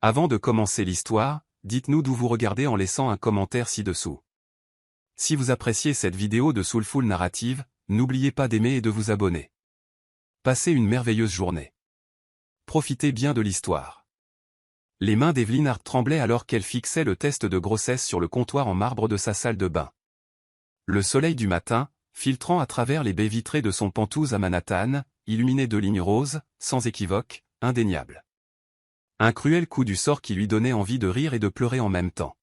Avant de commencer l'histoire, dites-nous d'où vous regardez en laissant un commentaire ci-dessous. Si vous appréciez cette vidéo de Soulful Narrative, n'oubliez pas d'aimer et de vous abonner. Passez une merveilleuse journée. Profitez bien de l'histoire. Les mains d'Evelyn Hart tremblaient alors qu'elle fixait le test de grossesse sur le comptoir en marbre de sa salle de bain. Le soleil du matin, filtrant à travers les baies vitrées de son penthouse à Manhattan, illuminait deux lignes roses, sans équivoque, indéniables. Un cruel coup du sort qui lui donnait envie de rire et de pleurer en même temps.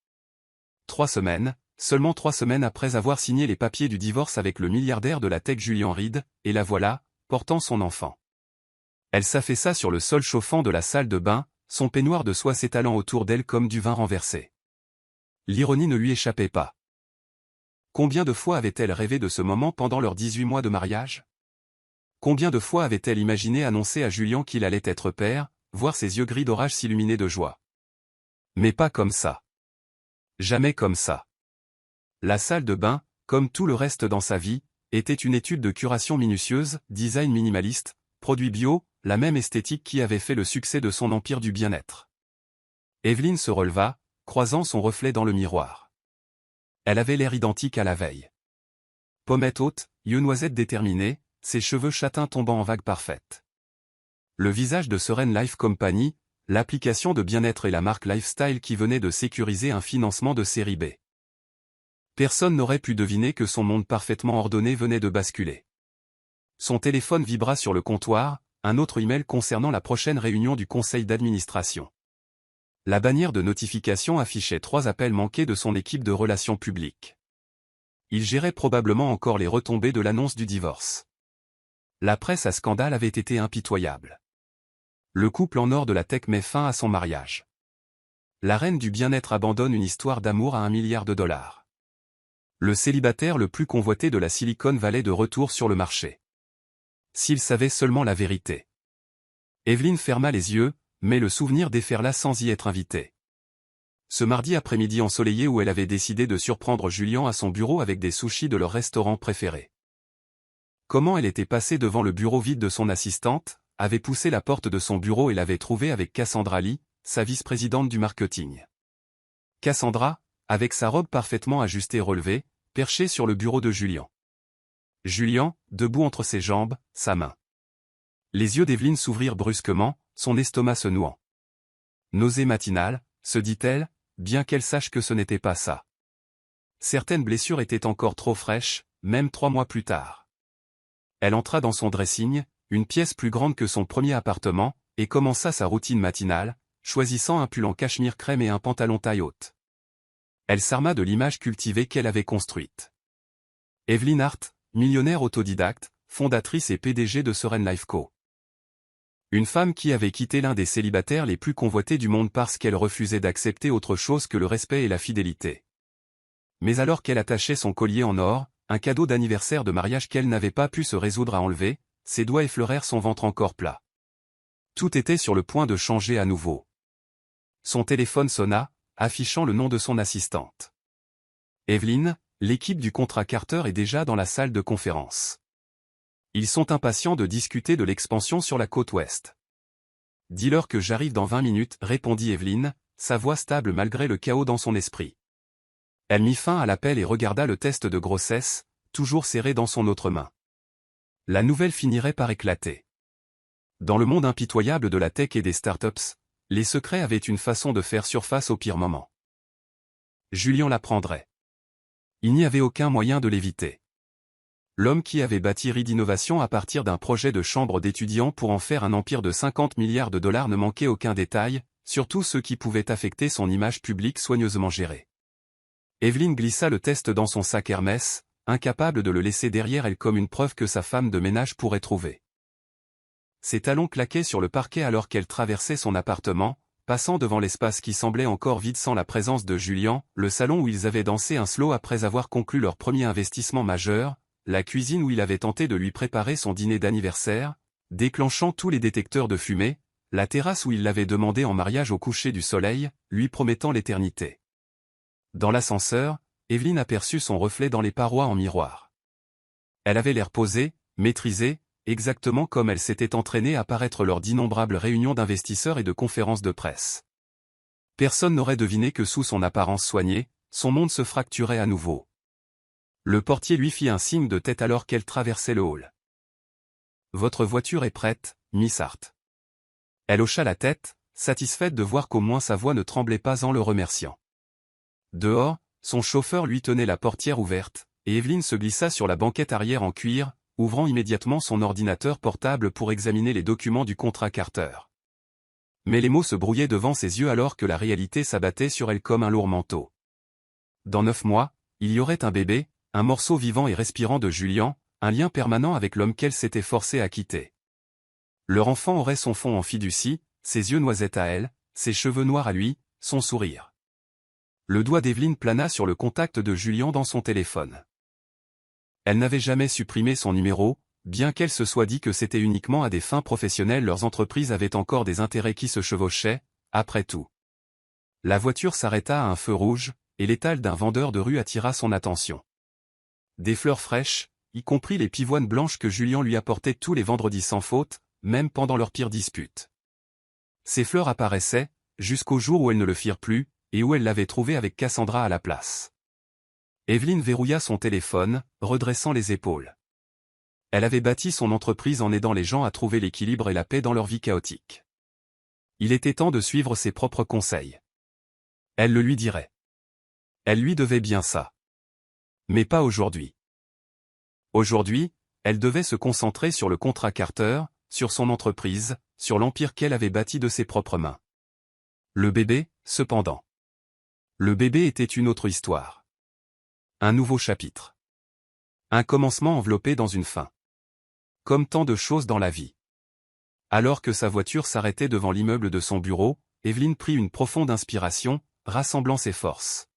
3 semaines, seulement 3 semaines après avoir signé les papiers du divorce avec le milliardaire de la tech Julian Reed, et la voilà, portant son enfant. Elle s'affaissa sur le sol chauffant de la salle de bain, son peignoir de soie s'étalant autour d'elle comme du vin renversé. L'ironie ne lui échappait pas. Combien de fois avait-elle rêvé de ce moment pendant leurs 18 mois de mariage? Combien de fois avait-elle imaginé annoncer à Julian qu'il allait être père, voir ses yeux gris d'orage s'illuminer de joie? Mais pas comme ça. Jamais comme ça. La salle de bain, comme tout le reste dans sa vie, était une étude de curation minutieuse, design minimaliste, produits bio, la même esthétique qui avait fait le succès de son empire du bien-être. Evelyn se releva, croisant son reflet dans le miroir. Elle avait l'air identique à la veille. Pommette haute, yeux noisettes déterminés, ses cheveux châtains tombant en vagues parfaites. Le visage de Seren Life Company, l'application de bien-être et la marque Lifestyle qui venait de sécuriser un financement de série B. Personne n'aurait pu deviner que son monde parfaitement ordonné venait de basculer. Son téléphone vibra sur le comptoir, un autre email concernant la prochaine réunion du conseil d'administration. La bannière de notification affichait 3 appels manqués de son équipe de relations publiques. Il gérait probablement encore les retombées de l'annonce du divorce. La presse à scandale avait été impitoyable. Le couple en or de la tech met fin à son mariage. La reine du bien-être abandonne une histoire d'amour à $1 milliard. Le célibataire le plus convoité de la Silicon Valley de retour sur le marché. S'il savait seulement la vérité. Evelyn ferma les yeux, mais le souvenir déferla sans y être invitée. Ce mardi après-midi ensoleillé où elle avait décidé de surprendre Julian à son bureau avec des sushis de leur restaurant préféré. Comment elle était passée devant le bureau vide de son assistante, avait poussé la porte de son bureau et l'avait trouvé avec Cassandra Lee, sa vice-présidente du marketing. Cassandra, avec sa robe parfaitement ajustée relevée, perchée sur le bureau de Julian. Julian, debout entre ses jambes, sa main. Les yeux d'Evelyn s'ouvrirent brusquement, son estomac se nouant. Nausée matinale, se dit-elle, bien qu'elle sache que ce n'était pas ça. Certaines blessures étaient encore trop fraîches, même 3 mois plus tard. Elle entra dans son dressing, une pièce plus grande que son premier appartement, et commença sa routine matinale, choisissant un pull en cachemire crème et un pantalon taille haute. Elle s'arma de l'image cultivée qu'elle avait construite. Evelyn Hart, millionnaire autodidacte, fondatrice et PDG de Seren Life Co. Une femme qui avait quitté l'un des célibataires les plus convoités du monde parce qu'elle refusait d'accepter autre chose que le respect et la fidélité. Mais alors qu'elle attachait son collier en or, un cadeau d'anniversaire de mariage qu'elle n'avait pas pu se résoudre à enlever, ses doigts effleurèrent son ventre encore plat. Tout était sur le point de changer à nouveau. Son téléphone sonna, affichant le nom de son assistante. Evelyn, l'équipe du contrat Carter est déjà dans la salle de conférence. Ils sont impatients de discuter de l'expansion sur la côte ouest. Dis-leur que j'arrive dans 20 minutes, répondit Evelyn, sa voix stable malgré le chaos dans son esprit. Elle mit fin à l'appel et regarda le test de grossesse, toujours serré dans son autre main. La nouvelle finirait par éclater. Dans le monde impitoyable de la tech et des startups, les secrets avaient une façon de faire surface au pire moment. Julian l'apprendrait. Il n'y avait aucun moyen de l'éviter. L'homme qui avait bâti Reed Innovation à partir d'un projet de chambre d'étudiants pour en faire un empire de $50 milliards ne manquait aucun détail, surtout ceux qui pouvaient affecter son image publique soigneusement gérée. Evelyn glissa le test dans son sac Hermès, incapable de le laisser derrière elle comme une preuve que sa femme de ménage pourrait trouver. Ses talons claquaient sur le parquet alors qu'elle traversait son appartement, passant devant l'espace qui semblait encore vide sans la présence de Julian, le salon où ils avaient dansé un slow après avoir conclu leur premier investissement majeur, la cuisine où il avait tenté de lui préparer son dîner d'anniversaire, déclenchant tous les détecteurs de fumée, la terrasse où il l'avait demandé en mariage au coucher du soleil, lui promettant l'éternité. Dans l'ascenseur, Evelyn aperçut son reflet dans les parois en miroir. Elle avait l'air posée, maîtrisée, exactement comme elle s'était entraînée à paraître lors d'innombrables réunions d'investisseurs et de conférences de presse. Personne n'aurait deviné que sous son apparence soignée, son monde se fracturait à nouveau. Le portier lui fit un signe de tête alors qu'elle traversait le hall. « Votre voiture est prête, Miss Hart. » Elle hocha la tête, satisfaite de voir qu'au moins sa voix ne tremblait pas en le remerciant. Dehors, son chauffeur lui tenait la portière ouverte, et Evelyn se glissa sur la banquette arrière en cuir, ouvrant immédiatement son ordinateur portable pour examiner les documents du contrat Carter. Mais les mots se brouillaient devant ses yeux alors que la réalité s'abattait sur elle comme un lourd manteau. Dans 9 mois, il y aurait un bébé, un morceau vivant et respirant de Julian, un lien permanent avec l'homme qu'elle s'était forcée à quitter. Leur enfant aurait son fond en fiducie, ses yeux noisettes à elle, ses cheveux noirs à lui, son sourire. Le doigt d'Evelyn plana sur le contact de Julian dans son téléphone. Elle n'avait jamais supprimé son numéro, bien qu'elle se soit dit que c'était uniquement à des fins professionnelles. Leurs entreprises avaient encore des intérêts qui se chevauchaient, après tout. La voiture s'arrêta à un feu rouge, et l'étal d'un vendeur de rue attira son attention. Des fleurs fraîches, y compris les pivoines blanches que Julian lui apportait tous les vendredis sans faute, même pendant leur pire dispute. Ces fleurs apparaissaient, jusqu'au jour où elles ne le firent plus, et où elle l'avait trouvé avec Cassandra à la place. Evelyn verrouilla son téléphone, redressant les épaules. Elle avait bâti son entreprise en aidant les gens à trouver l'équilibre et la paix dans leur vie chaotique. Il était temps de suivre ses propres conseils. Elle le lui dirait. Elle lui devait bien ça. Mais pas aujourd'hui. Aujourd'hui, elle devait se concentrer sur le contrat Carter, sur son entreprise, sur l'empire qu'elle avait bâti de ses propres mains. Le bébé, cependant. Le bébé était une autre histoire. Un nouveau chapitre. Un commencement enveloppé dans une fin. Comme tant de choses dans la vie. Alors que sa voiture s'arrêtait devant l'immeuble de son bureau, Evelyn prit une profonde inspiration, rassemblant ses forces.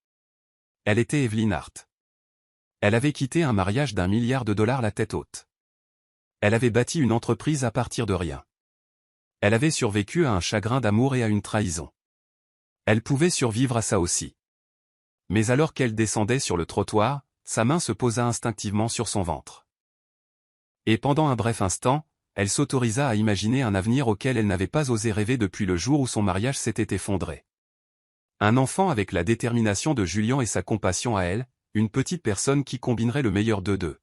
Elle était Evelyn Hart. Elle avait quitté un mariage d'1 milliard de dollars la tête haute. Elle avait bâti une entreprise à partir de rien. Elle avait survécu à un chagrin d'amour et à une trahison. Elle pouvait survivre à ça aussi. Mais alors qu'elle descendait sur le trottoir, sa main se posa instinctivement sur son ventre. Et pendant un bref instant, elle s'autorisa à imaginer un avenir auquel elle n'avait pas osé rêver depuis le jour où son mariage s'était effondré. Un enfant avec la détermination de Julian et sa compassion à elle, une petite personne qui combinerait le meilleur d'eux deux.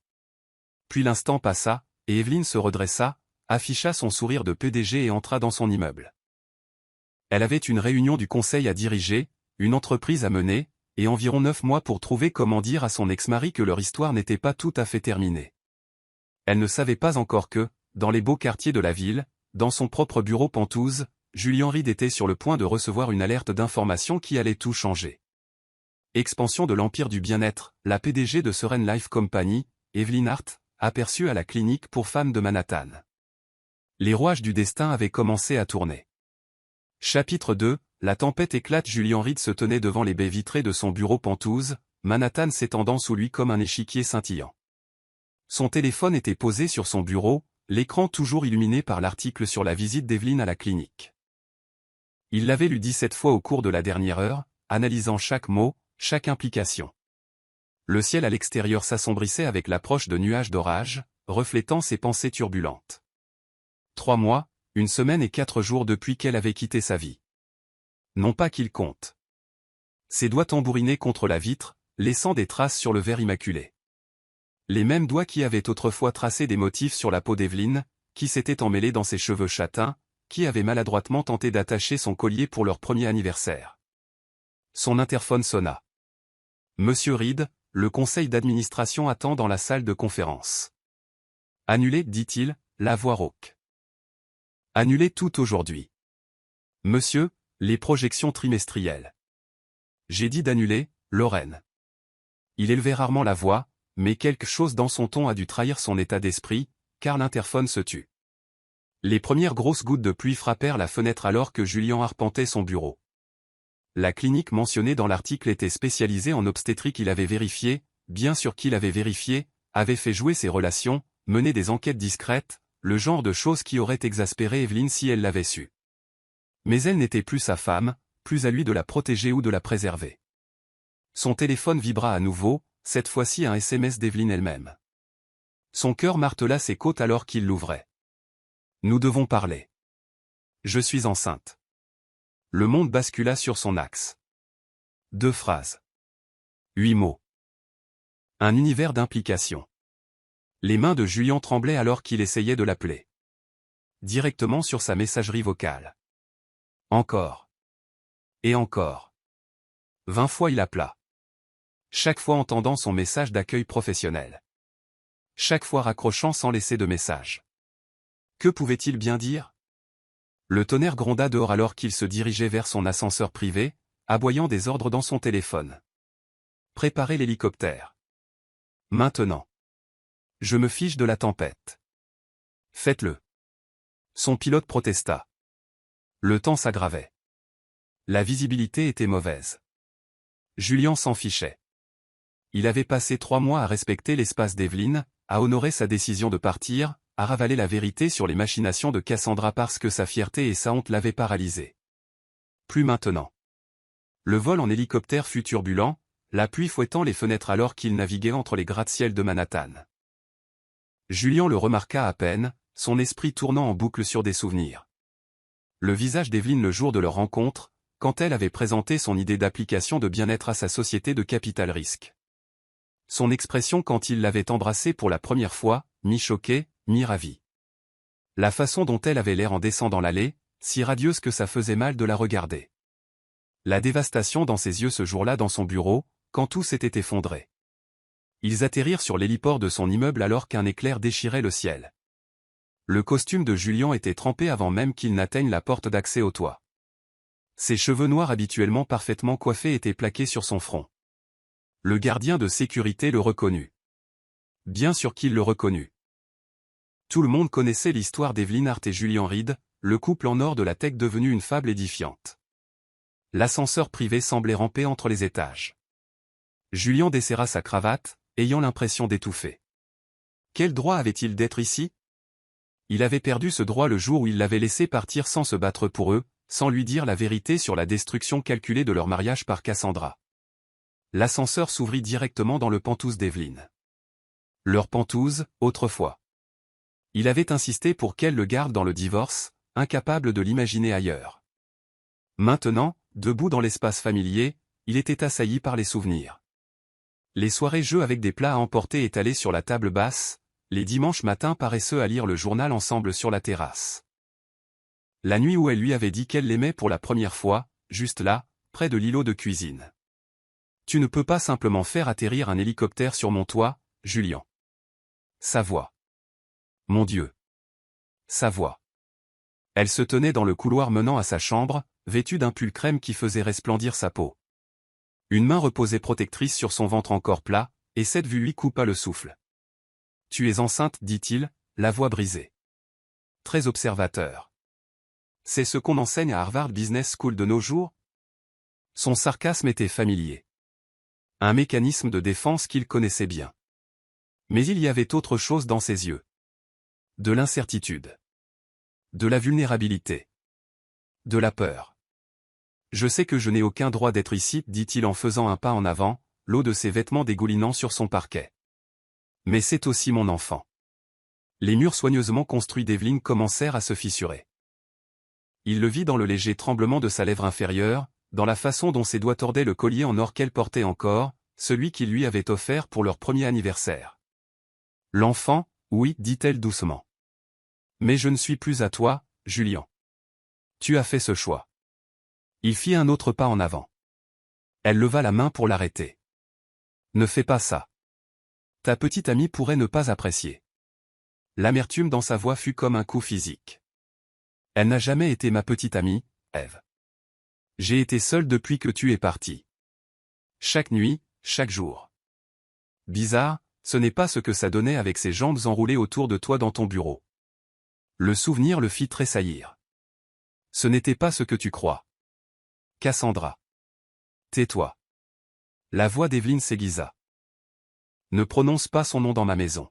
Puis l'instant passa, et Evelyn se redressa, afficha son sourire de PDG et entra dans son immeuble. Elle avait une réunion du conseil à diriger, une entreprise à mener, et environ 9 mois pour trouver comment dire à son ex-mari que leur histoire n'était pas tout à fait terminée. Elle ne savait pas encore que, dans les beaux quartiers de la ville, dans son propre bureau Penthouse, Julian Reed était sur le point de recevoir une alerte d'information qui allait tout changer. Expansion de l'empire du bien-être, la PDG de Seren Life Company, Evelyn Hart, aperçue à la clinique pour femmes de Manhattan. Les rouages du destin avaient commencé à tourner. Chapitre 2, la tempête éclate. Julian Reed se tenait devant les baies vitrées de son bureau Penthouse, Manhattan s'étendant sous lui comme un échiquier scintillant. Son téléphone était posé sur son bureau, l'écran toujours illuminé par l'article sur la visite d'Evelyn à la clinique. Il l'avait lu 17 fois au cours de la dernière heure, analysant chaque mot, chaque implication. Le ciel à l'extérieur s'assombrissait avec l'approche de nuages d'orage, reflétant ses pensées turbulentes. 3 mois, 1 semaine et 4 jours depuis qu'elle avait quitté sa vie. Non pas qu'il compte. Ses doigts tambourinaient contre la vitre, laissant des traces sur le verre immaculé. Les mêmes doigts qui avaient autrefois tracé des motifs sur la peau d'Evelyn, qui s'étaient emmêlés dans ses cheveux châtains, qui avaient maladroitement tenté d'attacher son collier pour leur premier anniversaire. Son interphone sonna. Monsieur Reed, le conseil d'administration attend dans la salle de conférence. Annulé, dit-il, la voix rauque. Annulé tout aujourd'hui. Monsieur, les projections trimestrielles. J'ai dit d'annuler, Lorraine. Il élevait rarement la voix, mais quelque chose dans son ton a dû trahir son état d'esprit, car l'interphone se tut. Les premières grosses gouttes de pluie frappèrent la fenêtre alors que Julian arpentait son bureau. La clinique mentionnée dans l'article était spécialisée en obstétrique. Il avait vérifié, bien sûr qu'il avait vérifié, avait fait jouer ses relations, mené des enquêtes discrètes, le genre de choses qui auraient exaspéré Evelyn si elle l'avait su. Mais elle n'était plus sa femme, plus à lui de la protéger ou de la préserver. Son téléphone vibra à nouveau, cette fois-ci un SMS d'Evelyn elle-même. Son cœur martela ses côtes alors qu'il l'ouvrait. Nous devons parler. Je suis enceinte. Le monde bascula sur son axe. 2 phrases. 8 mots. Un univers d'implication. Les mains de Julien tremblaient alors qu'il essayait de l'appeler. Directement sur sa messagerie vocale. Encore. Et encore. 20 fois il appela. Chaque fois entendant son message d'accueil professionnel. Chaque fois raccrochant sans laisser de message. Que pouvait-il bien dire? Le tonnerre gronda dehors alors qu'il se dirigeait vers son ascenseur privé, aboyant des ordres dans son téléphone. Préparez l'hélicoptère. Maintenant. Je me fiche de la tempête. Faites-le. Son pilote protesta. Le temps s'aggravait. La visibilité était mauvaise. Julien s'en fichait. Il avait passé 3 mois à respecter l'espace d'Evelyne, à honorer sa décision de partir, à ravaler la vérité sur les machinations de Cassandra parce que sa fierté et sa honte l'avaient paralysé. Plus maintenant. Le vol en hélicoptère fut turbulent, la pluie fouettant les fenêtres alors qu'il naviguait entre les gratte-ciel de Manhattan. Julien le remarqua à peine, son esprit tournant en boucle sur des souvenirs. Le visage d'Evelyne le jour de leur rencontre, quand elle avait présenté son idée d'application de bien-être à sa société de capital risque. Son expression quand il l'avait embrassée pour la première fois, mi-choquée, mi-ravie. La façon dont elle avait l'air en descendant l'allée, si radieuse que ça faisait mal de la regarder. La dévastation dans ses yeux ce jour-là dans son bureau, quand tout s'était effondré. Ils atterrirent sur l'héliport de son immeuble alors qu'un éclair déchirait le ciel. Le costume de Julien était trempé avant même qu'il n'atteigne la porte d'accès au toit. Ses cheveux noirs habituellement parfaitement coiffés étaient plaqués sur son front. Le gardien de sécurité le reconnut. Bien sûr qu'il le reconnut. Tout le monde connaissait l'histoire d'Evelyne Hart et Julien Reed, le couple en or de la tech devenu une fable édifiante. L'ascenseur privé semblait ramper entre les étages. Julien desserra sa cravate, ayant l'impression d'étouffer. Quel droit avait-il d'être ici? Il avait perdu ce droit le jour où il l'avait laissé partir sans se battre pour eux, sans lui dire la vérité sur la destruction calculée de leur mariage par Cassandra. L'ascenseur s'ouvrit directement dans le Penthouse d'Evelyne. Leur Penthouse, autrefois. Il avait insisté pour qu'elle le garde dans le divorce, incapable de l'imaginer ailleurs. Maintenant, debout dans l'espace familier, il était assailli par les souvenirs. Les soirées jeux avec des plats à emporter étalés sur la table basse, les dimanches matins paresseux à lire le journal ensemble sur la terrasse. La nuit où elle lui avait dit qu'elle l'aimait pour la première fois, juste là, près de l'îlot de cuisine. Tu ne peux pas simplement faire atterrir un hélicoptère sur mon toit, Julien. Sa voix. Mon Dieu. Sa voix. Elle se tenait dans le couloir menant à sa chambre, vêtue d'un pull crème qui faisait resplendir sa peau. Une main reposait protectrice sur son ventre encore plat, et cette vue lui coupa le souffle. Tu es enceinte, dit-il, la voix brisée. Très observateur. C'est ce qu'on enseigne à Harvard Business School de nos jours? Son sarcasme était familier. Un mécanisme de défense qu'il connaissait bien. Mais il y avait autre chose dans ses yeux. De l'incertitude. De la vulnérabilité. De la peur. Je sais que je n'ai aucun droit d'être ici, dit-il en faisant un pas en avant, l'eau de ses vêtements dégoulinant sur son parquet. Mais c'est aussi mon enfant. Les murs soigneusement construits d'Evelyne commencèrent à se fissurer. Il le vit dans le léger tremblement de sa lèvre inférieure, dans la façon dont ses doigts tordaient le collier en or qu'elle portait encore, celui qu'il lui avait offert pour leur premier anniversaire. L'enfant, oui, dit-elle doucement. Mais je ne suis plus à toi, Julien. Tu as fait ce choix. Il fit un autre pas en avant. Elle leva la main pour l'arrêter. Ne fais pas ça. Ta petite amie pourrait ne pas apprécier. L'amertume dans sa voix fut comme un coup physique. Elle n'a jamais été ma petite amie, Ève. J'ai été seule depuis que tu es partie. Chaque nuit, chaque jour. Bizarre, ce n'est pas ce que ça donnait avec ses jambes enroulées autour de toi dans ton bureau. Le souvenir le fit tressaillir. Ce n'était pas ce que tu crois. Cassandra. Tais-toi. La voix d'Evelyne s'aiguisa. Ne prononce pas son nom dans ma maison.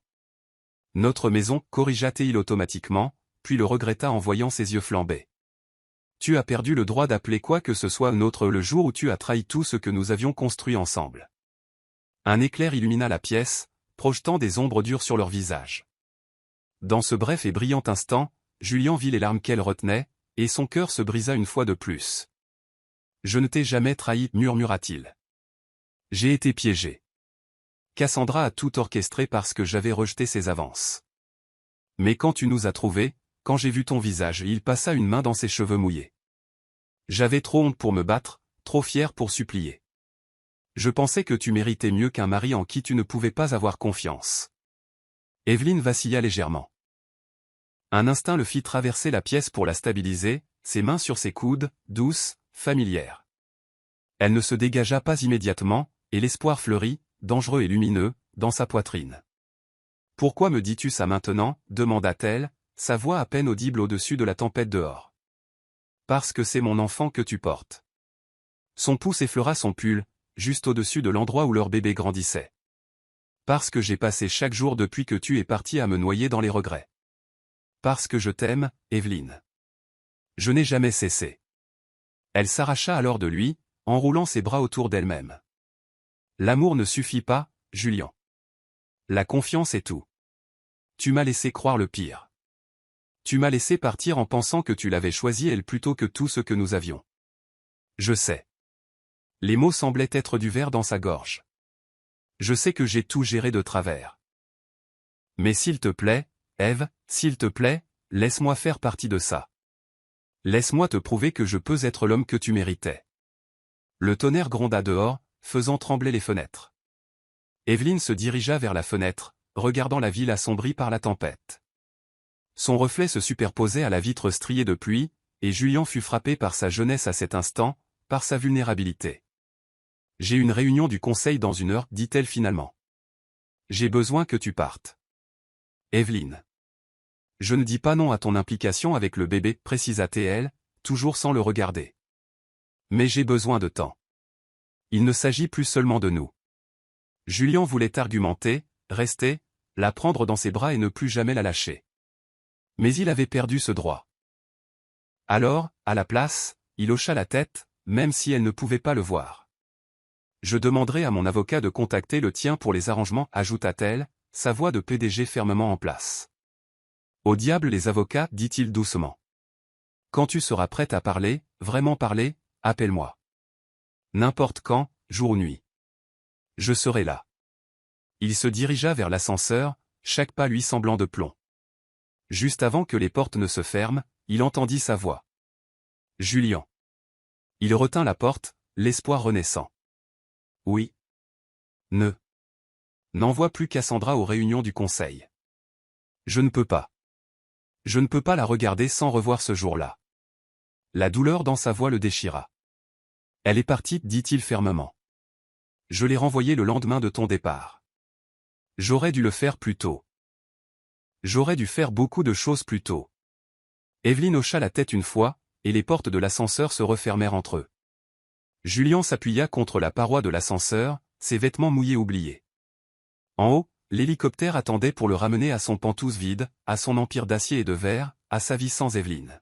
Notre maison, corrigea-t-il automatiquement, puis le regretta en voyant ses yeux flamber. Tu as perdu le droit d'appeler quoi que ce soit nôtre le jour où tu as trahi tout ce que nous avions construit ensemble. Un éclair illumina la pièce, projetant des ombres dures sur leur visage. Dans ce bref et brillant instant, Julien vit les larmes qu'elle retenait, et son cœur se brisa une fois de plus. Je ne t'ai jamais trahi, murmura-t-il. J'ai été piégé. Cassandra a tout orchestré parce que j'avais rejeté ses avances. Mais quand tu nous as trouvés, quand j'ai vu ton visage, il passa une main dans ses cheveux mouillés. J'avais trop honte pour me battre, trop fier pour supplier. Je pensais que tu méritais mieux qu'un mari en qui tu ne pouvais pas avoir confiance. Evelyne vacilla légèrement. Un instinct le fit traverser la pièce pour la stabiliser, ses mains sur ses coudes, douces, familières. Elle ne se dégagea pas immédiatement, et l'espoir fleurit, dangereux et lumineux, dans sa poitrine. « Pourquoi me dis-tu ça maintenant » demanda-t-elle, sa voix à peine audible au-dessus de la tempête dehors. « Parce que c'est mon enfant que tu portes. » Son pouce effleura son pull, juste au-dessus de l'endroit où leur bébé grandissait. « Parce que j'ai passé chaque jour depuis que tu es parti à me noyer dans les regrets. Parce que je t'aime, Evelyne. Je n'ai jamais cessé. » Elle s'arracha alors de lui, enroulant ses bras autour d'elle-même. « L'amour ne suffit pas, Julian. La confiance est tout. Tu m'as laissé croire le pire. Tu m'as laissé partir en pensant que tu l'avais choisi elle plutôt que tout ce que nous avions. Je sais. » Les mots semblaient être du verre dans sa gorge. « Je sais que j'ai tout géré de travers. Mais s'il te plaît, Ève, s'il te plaît, laisse-moi faire partie de ça. Laisse-moi te prouver que je peux être l'homme que tu méritais. » Le tonnerre gronda dehors, faisant trembler les fenêtres. Evelyne se dirigea vers la fenêtre, regardant la ville assombrie par la tempête. Son reflet se superposait à la vitre striée de pluie, et Julian fut frappé par sa jeunesse à cet instant, par sa vulnérabilité. « J'ai une réunion du conseil dans 1 heure, dit-elle finalement. J'ai besoin que tu partes. Evelyne. Je ne dis pas non à ton implication avec le bébé, précisa-t-elle, toujours sans le regarder. Mais j'ai besoin de temps. Il ne s'agit plus seulement de nous. Julian voulait argumenter, rester, la prendre dans ses bras et ne plus jamais la lâcher. Mais il avait perdu ce droit. Alors, à la place, il hocha la tête, même si elle ne pouvait pas le voir. Je demanderai à mon avocat de contacter le tien pour les arrangements, ajouta-t-elle, sa voix de PDG fermement en place. Au diable les avocats, dit-il doucement. Quand tu seras prête à parler, vraiment parler, appelle-moi. N'importe quand, jour ou nuit. Je serai là. Il se dirigea vers l'ascenseur, chaque pas lui semblant de plomb. Juste avant que les portes ne se ferment, il entendit sa voix. Julian. Il retint la porte, l'espoir renaissant. Oui. N'envoie plus Cassandra aux réunions du conseil. Je ne peux pas. Je ne peux pas la regarder sans revoir ce jour-là. La douleur dans sa voix le déchira. Elle est partie, dit-il fermement. Je l'ai renvoyée le lendemain de ton départ. J'aurais dû le faire plus tôt. J'aurais dû faire beaucoup de choses plus tôt. Evelyne hocha la tête une fois, et les portes de l'ascenseur se refermèrent entre eux. Julian s'appuya contre la paroi de l'ascenseur, ses vêtements mouillés oubliés. En haut, l'hélicoptère attendait pour le ramener à son Penthouse vide, à son empire d'acier et de verre, à sa vie sans Evelyne.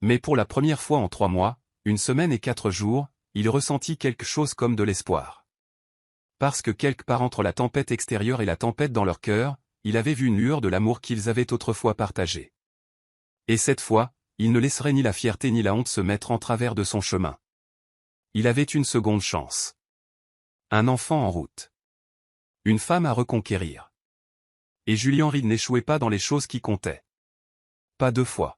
Mais pour la première fois en 3 mois, 1 semaine et 4 jours, il ressentit quelque chose comme de l'espoir. Parce que quelque part entre la tempête extérieure et la tempête dans leur cœur, il avait vu une lueur de l'amour qu'ils avaient autrefois partagé. Et cette fois, il ne laisserait ni la fierté ni la honte se mettre en travers de son chemin. Il avait une seconde chance. Un enfant en route. Une femme à reconquérir. Et Julian Reed n'échouait pas dans les choses qui comptaient. Pas 2 fois.